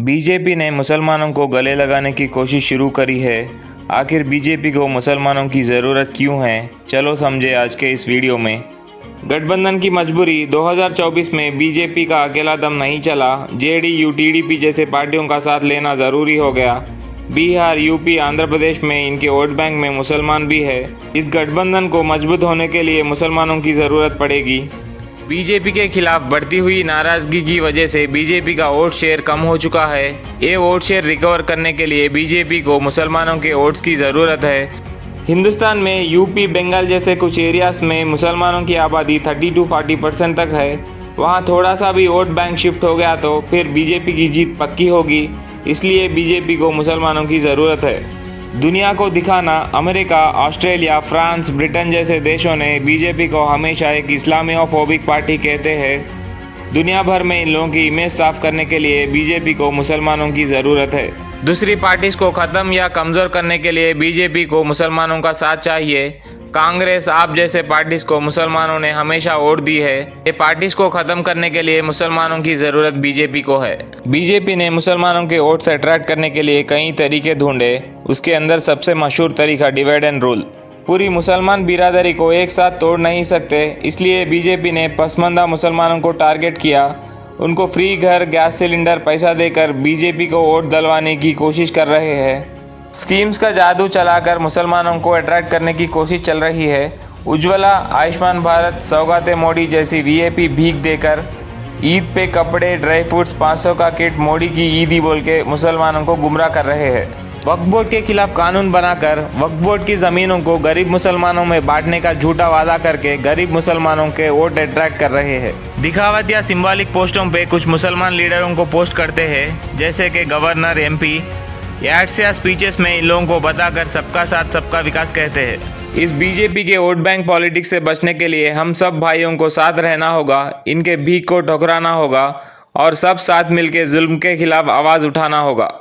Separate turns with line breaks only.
BJP ने मुसलमानों को गले लगाने की कोशिश शुरू करी है। आखिर बीजेपी को मुसलमानों की ज़रूरत क्यों है, चलो समझे आज के इस वीडियो में। गठबंधन की मजबूरी। 2024 में बीजेपी का अकेला दम नहीं चला। जेडीयू टीडीपी जैसे पार्टियों का साथ लेना ज़रूरी हो गया। बिहार, यूपी, आंध्र प्रदेश में इनके वोट बैंक में मुसलमान भी है। इस गठबंधन को मजबूत होने के लिए मुसलमानों की ज़रूरत पड़ेगी। बीजेपी के खिलाफ बढ़ती हुई नाराजगी की वजह से बीजेपी का वोट शेयर कम हो चुका है। ये वोट शेयर रिकवर करने के लिए बीजेपी को मुसलमानों के वोट्स की ज़रूरत है। हिंदुस्तान में यूपी, बंगाल जैसे कुछ एरियाज में मुसलमानों की आबादी 30 to 40% तक है। वहाँ थोड़ा सा भी वोट बैंक शिफ्ट हो गया तो फिर बीजेपी की जीत पक्की होगी। इसलिए बीजेपी को मुसलमानों की ज़रूरत है। दुनिया को दिखाना। अमेरिका, ऑस्ट्रेलिया, फ्रांस, ब्रिटेन जैसे देशों ने बीजेपी को हमेशा एक इस्लामियोफोबिक पार्टी कहते हैं। दुनिया भर में इन लोगों की इमेज साफ करने के लिए बीजेपी को मुसलमानों की ज़रूरत है। दूसरी पार्टीज को ख़त्म या कमज़ोर करने के लिए बीजेपी को मुसलमानों का साथ चाहिए। कांग्रेस, आप जैसे पार्टीज को मुसलमानों ने हमेशा वोट दी है। ये पार्टीज को ख़त्म करने के लिए मुसलमानों की ज़रूरत बीजेपी को है। बीजेपी ने मुसलमानों के वोट से अट्रैक्ट करने के लिए कई तरीके ढूंढे। उसके अंदर सबसे मशहूर तरीका डिवाइड एंड रूल। पूरी मुसलमान बिरादरी को एक साथ तोड़ नहीं सकते, इसलिए बीजेपी ने पसमानदा मुसलमानों को टारगेट किया। उनको फ्री घर, गैस सिलेंडर, पैसा देकर बीजेपी को वोट दिलवाने की कोशिश कर रहे हैं। स्कीम्स का जादू चलाकर मुसलमानों को अट्रैक्ट करने की कोशिश चल रही है। उज्ज्वला, आयुष्मान भारत, सौगाते मोदी जैसी वीआईपी भीख देकर ईद पे कपड़े, ड्राई फ्रूट्स, 500 का किट, मोदी की ईदी बोल के मुसलमानों को गुमराह कर रहे हैं। वक्फ बोर्ड के खिलाफ कानून बनाकर वक्फ बोर्ड की ज़मीनों को गरीब मुसलमानों में बांटने का झूठा वादा करके गरीब मुसलमानों के वोट अट्रैक्ट कर रहे हैं। दिखावट या सिंबॉलिक पोस्टों पे कुछ मुसलमान लीडरों को पोस्ट करते हैं, जैसे कि गवर्नर, एमपी। एड्स या स्पीचेस में इन लोगों को बताकर सबका साथ सबका विकास कहते हैं। इस बीजेपी के वोट बैंक पॉलिटिक्स से बचने के लिए हम सब भाइयों को साथ रहना होगा, इनके भीख को ठुकराना होगा और सब साथ मिलकर जुल्म के खिलाफ आवाज़ उठाना होगा।